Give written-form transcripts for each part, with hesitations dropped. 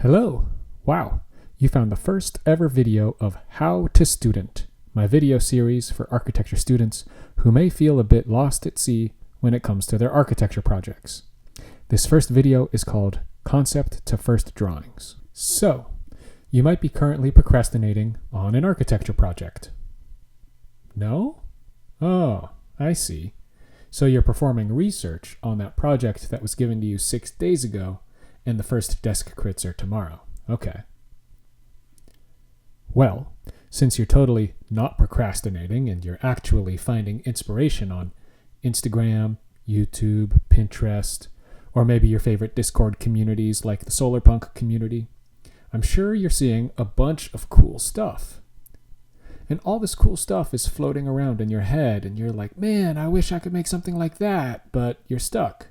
Hello! Wow, you found the first ever video of How to Student, my video series for architecture students who may feel a bit lost at sea when it comes to their architecture projects. This first video is called Concept to First Drawings. So, you might be currently procrastinating on an architecture project. No? Oh, I see. So you're performing research on that project that was given to you 6 days ago, and the first desk crits are tomorrow. Okay. Well, since you're totally not procrastinating and you're actually finding inspiration on Instagram, YouTube, Pinterest, or maybe your favorite Discord communities like the Solarpunk community, I'm sure you're seeing a bunch of cool stuff. And all this cool stuff is floating around in your head, and you're like, man, I wish I could make something like that, but you're stuck.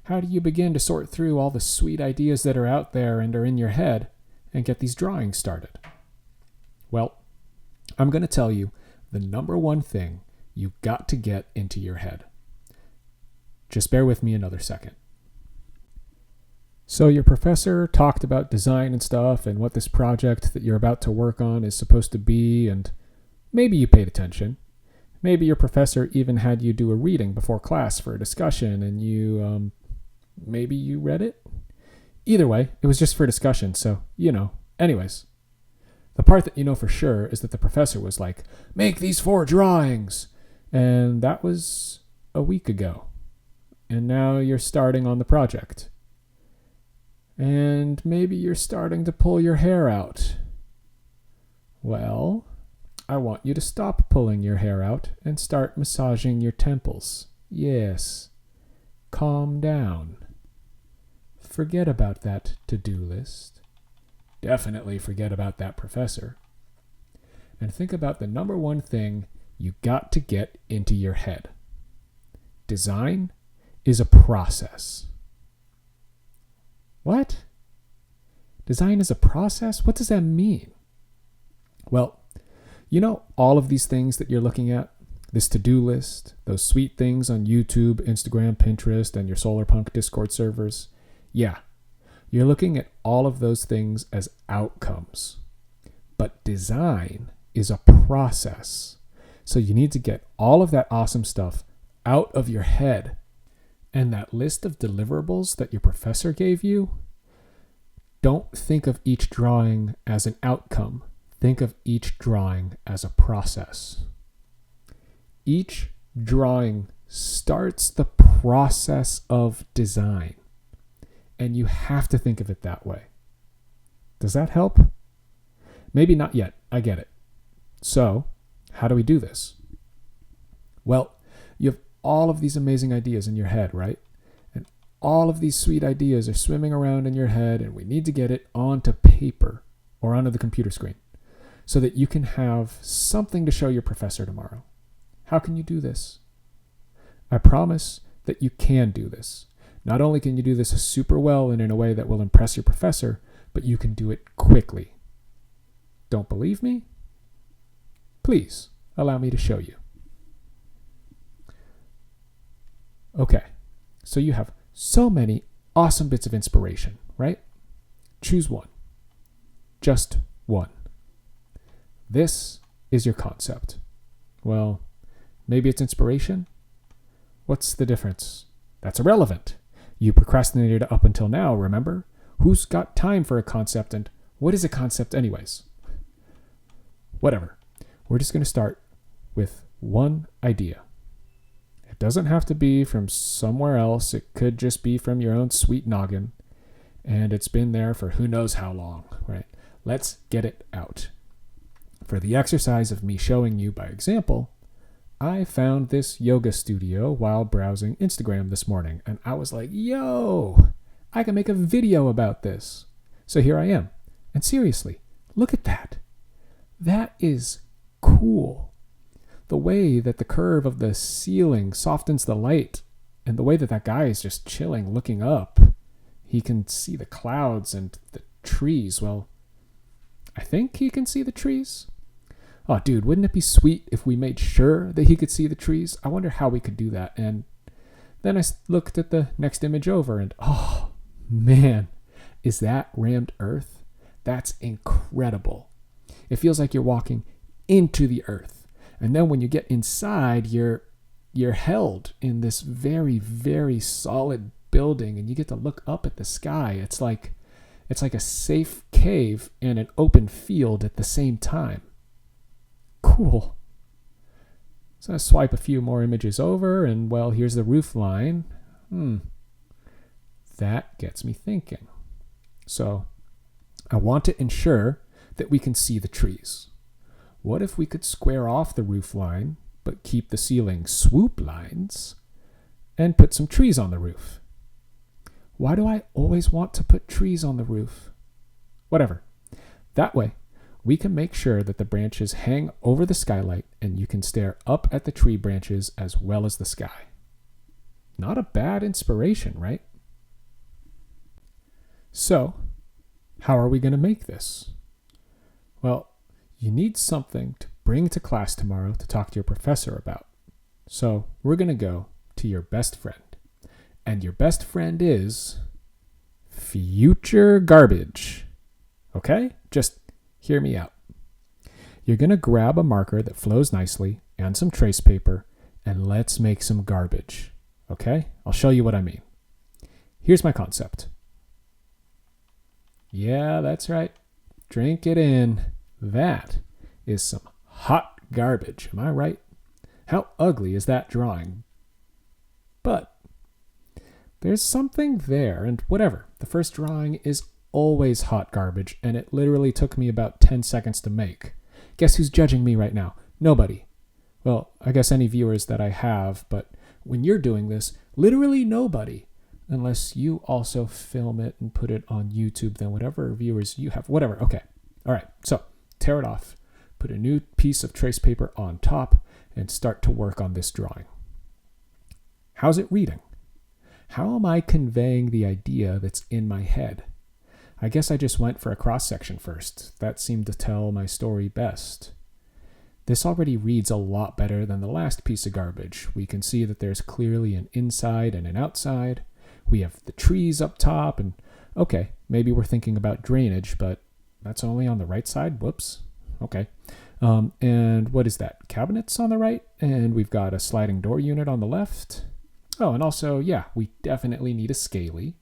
How do you begin to sort through all the sweet ideas that are out there and are in your head and get these drawings started? Well, I'm going to tell you the number one thing you got to get into your head. Just bear with me another second. So your professor talked about design and stuff and what this project that you're about to work on is supposed to be, and maybe you paid attention. Maybe your professor even had you do a reading before class for a discussion and maybe you read it? Either way, it was just for discussion, so, Anyways, the part that you know for sure is that the professor was like, make these 4 drawings! And that was a week ago. And now you're starting on the project. And maybe you're starting to pull your hair out. Well, I want you to stop pulling your hair out and start massaging your temples. Yes. Calm down. Forget about that to-do list. Definitely forget about that professor. And think about the number one thing you got to get into your head. Design is a process. What? Design is a process? What does that mean? Well, all of these things that you're looking at, this to-do list, those sweet things on YouTube, Instagram, Pinterest, and your Solarpunk Discord servers, yeah, you're looking at all of those things as outcomes. But design is a process. So you need to get all of that awesome stuff out of your head. And that list of deliverables that your professor gave you, don't think of each drawing as an outcome. Think of each drawing as a process. Each drawing starts the process of design. And you have to think of it that way. Does that help? Maybe not yet. I get it. So, how do we do this? Well, you have all of these amazing ideas in your head, right? And all of these sweet ideas are swimming around in your head, and we need to get it onto paper or onto the computer screen so that you can have something to show your professor tomorrow. How can you do this? I promise that you can do this. Not only can you do this super well and in a way that will impress your professor, but you can do it quickly. Don't believe me? Please allow me to show you. Okay, so you have so many awesome bits of inspiration, right? Choose one. Just one. This is your concept. Well, maybe it's inspiration? What's the difference? That's irrelevant. You procrastinated up until now, remember? Who's got time for a concept, and what is a concept anyways? Whatever. We're just going to start with one idea. It doesn't have to be from somewhere else. It could just be from your own sweet noggin, and it's been there for who knows how long, right? Let's get it out. For the exercise of me showing you by example, I found this yoga studio while browsing Instagram this morning, and I was like, yo, I can make a video about this. So here I am. And seriously, look at that. That is cool. The way that the curve of the ceiling softens the light, and the way that that guy is just chilling, looking up. He can see the clouds and the trees. Well, I think he can see the trees. Oh, dude, wouldn't it be sweet if we made sure that he could see the trees? I wonder how we could do that. And then I looked at the next image over and, oh, man, Is that rammed earth? That's incredible. It feels like you're walking into the earth. And then when you get inside, you're held in this very, very solid building, and you get to look up at the sky. It's like a safe cave and an open field at the same time. Cool. So I swipe a few more images over, and well, here's the roof line. That gets me thinking. So I want to ensure that we can see the trees. What if we could square off the roof line, but keep the ceiling swoop lines, and put some trees on the roof? Why do I always want to put trees on the roof? Whatever. That way, we can make sure that the branches hang over the skylight and you can stare up at the tree branches as well as the sky. Not a bad inspiration, right? So, how are we going to make this? Well, you need something to bring to class tomorrow to talk to your professor about. So, we're going to go to your best friend. And your best friend is future garbage. Okay? Just hear me out. You're going to grab a marker that flows nicely and some trace paper, and let's make some garbage. Okay? I'll show you what I mean. Here's my concept. Yeah, that's right. Drink it in. That is some hot garbage. Am I right? How ugly is that drawing? But there's something there, and whatever. The first drawing is always hot garbage, and it literally took me about 10 seconds to make. Guess who's judging me right now? Nobody. Well, I guess any viewers that I have, but when you're doing this, literally nobody. Unless you also film it and put it on YouTube, then whatever viewers you have, whatever. Okay. All right. So tear it off, put a new piece of trace paper on top, and start to work on this drawing. How's it reading? How am I conveying the idea that's in my head? I guess I just went for a cross-section first. That seemed to tell my story best. This already reads a lot better than the last piece of garbage. We can see that there's clearly an inside and an outside. We have the trees up top, and okay, maybe we're thinking about drainage, but that's only on the right side. Whoops. Okay. And what is that? Cabinets on the right, and we've got a sliding door unit on the left. Oh, and also, yeah, we definitely need a scaly.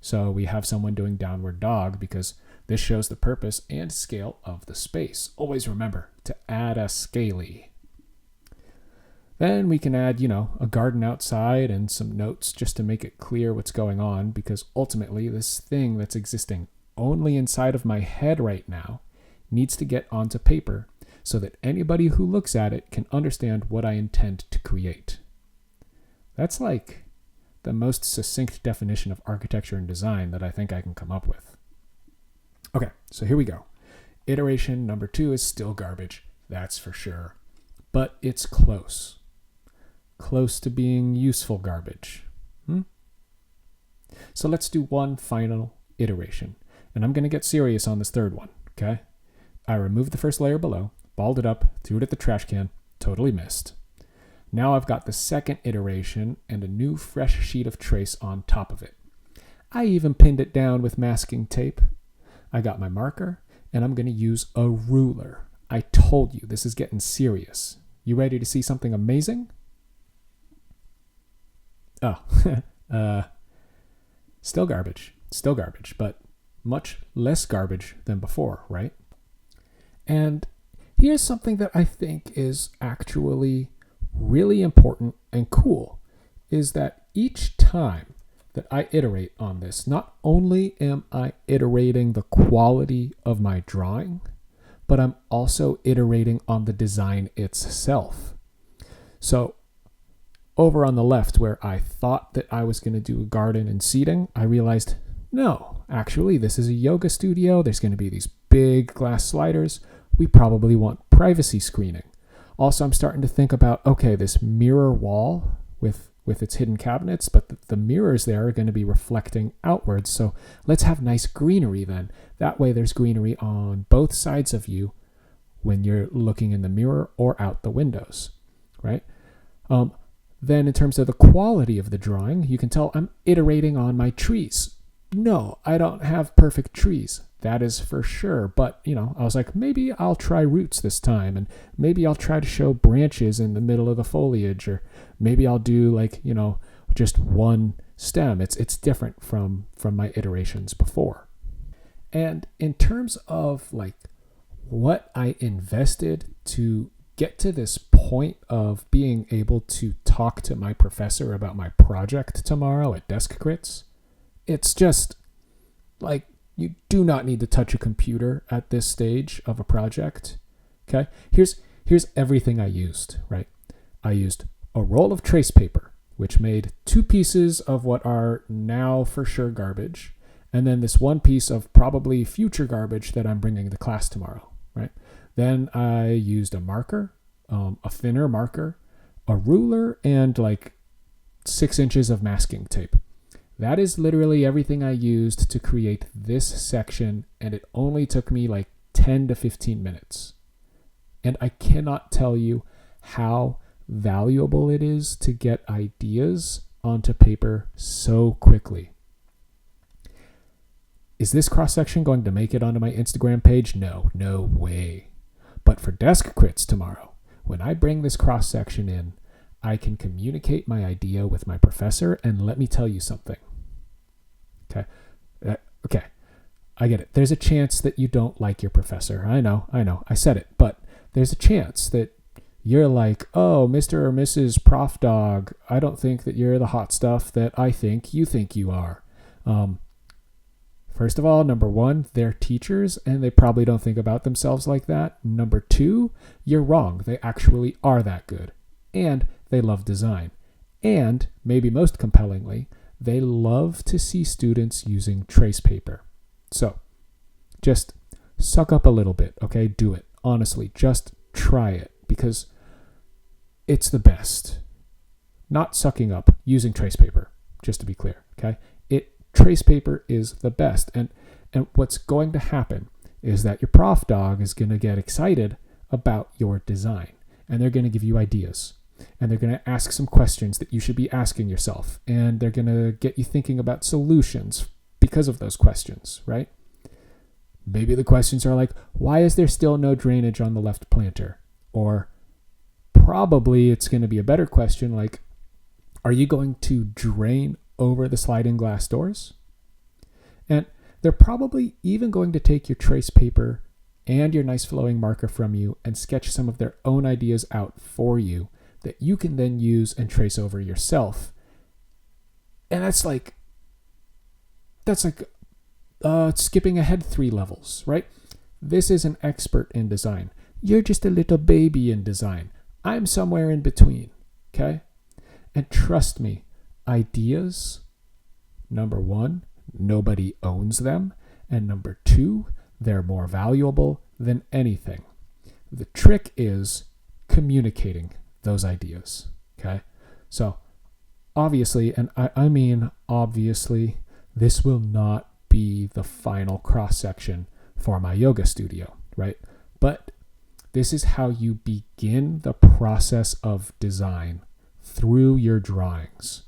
So we have someone doing downward dog because this shows the purpose and scale of the space. Always remember to add a scaly. Then we can add, a garden outside and some notes just to make it clear what's going on, because ultimately this thing that's existing only inside of my head right now needs to get onto paper so that anybody who looks at it can understand what I intend to create. That's like the most succinct definition of architecture and design that I think I can come up with. Okay, so here we go. Iteration number 2 is still garbage, that's for sure. But it's close. Close to being useful garbage. So let's do one final iteration. And I'm going to get serious on this third one, okay? I removed the first layer below, balled it up, threw it at the trash can, totally missed. Now I've got the second iteration and a new fresh sheet of trace on top of it. I even pinned it down with masking tape. I got my marker, and I'm going to use a ruler. I told you, this is getting serious. You ready to see something amazing? Oh, still garbage, but much less garbage than before, right? And here's something that I think is actually really important and cool, is that each time that I iterate on this, not only am I iterating the quality of my drawing, but I'm also iterating on the design itself. So over on the left, where I thought that I was going to do a garden and seating, I realized, no, actually, this is a yoga studio. There's going to be these big glass sliders. We probably want privacy screening. Also, I'm starting to think about, okay, this mirror wall with its hidden cabinets, but the mirrors there are going to be reflecting outwards. So let's have nice greenery then. That way there's greenery on both sides of you when you're looking in the mirror or out the windows, right? Then in terms of the quality of the drawing, you can tell I'm iterating on my trees. no, I don't have perfect trees. That is for sure. But, I was like, maybe I'll try roots this time, and maybe I'll try to show branches in the middle of the foliage, or maybe I'll do just one stem. It's different from my iterations before. And in terms of what I invested to get to this point of being able to talk to my professor about my project tomorrow at Desk Crits, it's just you do not need to touch a computer at this stage of a project. Okay, here's everything I used. Right, I used a roll of trace paper, which made 2 pieces of what are now for sure garbage, and then this 1 piece of probably future garbage that I'm bringing to class tomorrow. Right, then I used a marker, a thinner marker, a ruler, and 6 inches of masking tape. That is literally everything I used to create this section, and it only took me 10 to 15 minutes. And I cannot tell you how valuable it is to get ideas onto paper so quickly. Is this cross-section going to make it onto my Instagram page? No way. But for Desk Crits tomorrow, when I bring this cross-section in, I can communicate my idea with my professor, and let me tell you something. Okay, I get it. There's a chance that you don't like your professor. I know, I said it, but there's a chance that you're like, oh, Mr. or Mrs. Prof Dog, I don't think that you're the hot stuff that I think you are. First of all, number 1, they're teachers, and they probably don't think about themselves like that. Number 2, you're wrong. They actually are that good, and they love design. And, maybe most compellingly, they love to see students using trace paper. So, just suck up a little bit, okay? Do it. Honestly, just try it, because it's the best. Not sucking up, using trace paper, just to be clear, okay? Trace paper is the best. And what's going to happen is that your prof dog is going to get excited about your design, and they're going to give you ideas, and they're going to ask some questions that you should be asking yourself, and they're going to get you thinking about solutions because of those questions, right? Maybe the questions are like, why is there still no drainage on the left planter? Or probably it's going to be a better question like, are you going to drain over the sliding glass doors? And they're probably even going to take your trace paper and your nice flowing marker from you and sketch some of their own ideas out for you that you can then use and trace over yourself. And that's skipping ahead 3 levels, right? This is an expert in design. You're just a little baby in design. I'm somewhere in between, okay? And trust me, ideas, number 1, nobody owns them. And number 2, they're more valuable than anything. The trick is communicating those ideas, okay? So obviously, and I mean obviously, this will not be the final cross-section for my yoga studio, right? But this is how you begin the process of design through your drawings.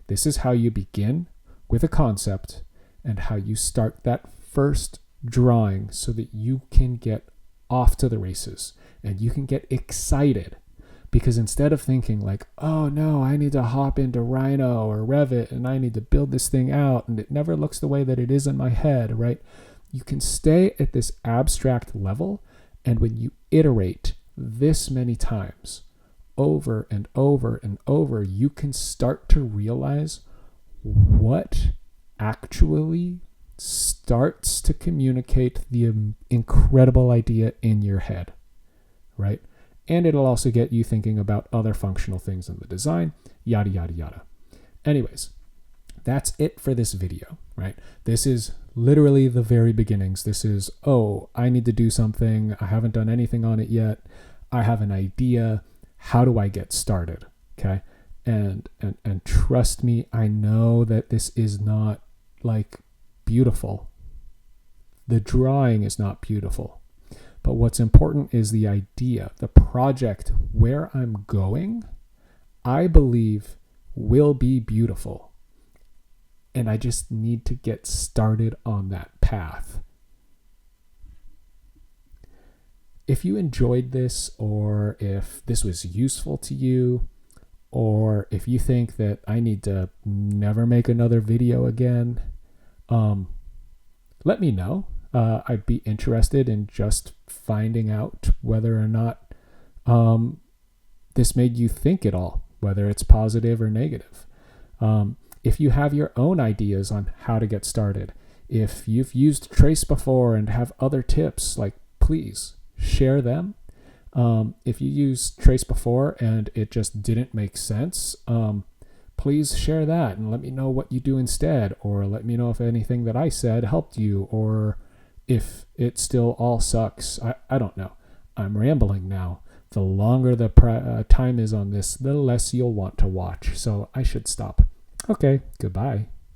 This is how you begin with a concept and how you start that first drawing so that you can get off to the races and you can get excited. Because instead of thinking like, oh no, I need to hop into Rhino or Revit and I need to build this thing out and it never looks the way that it is in my head, right? You can stay at this abstract level, and when you iterate this many times, over and over and over, you can start to realize what actually starts to communicate the incredible idea in your head, right? And it'll also get you thinking about other functional things in the design, yada, yada, yada. Anyways, that's it for this video, right? This is literally the very beginnings. This is, oh, I need to do something. I haven't done anything on it yet. I have an idea. How do I get started? Okay. And trust me, I know that this is not like beautiful. The drawing is not beautiful. But what's important is the idea, the project, where I'm going, I believe will be beautiful. and I just need to get started on that path. If you enjoyed this, or if this was useful to you, or if you think that I need to never make another video again, let me know. I'd be interested in just finding out whether or not this made you think at all, whether it's positive or negative. If you have your own ideas on how to get started, if you've used Trace before and have other tips, like, please share them. If you used Trace before and it just didn't make sense, please share that and let me know what you do instead, or let me know if anything that I said helped you, or if it still all sucks. I don't know. I'm rambling now. The longer the time is on this, the less you'll want to watch. So I should stop. Okay, goodbye.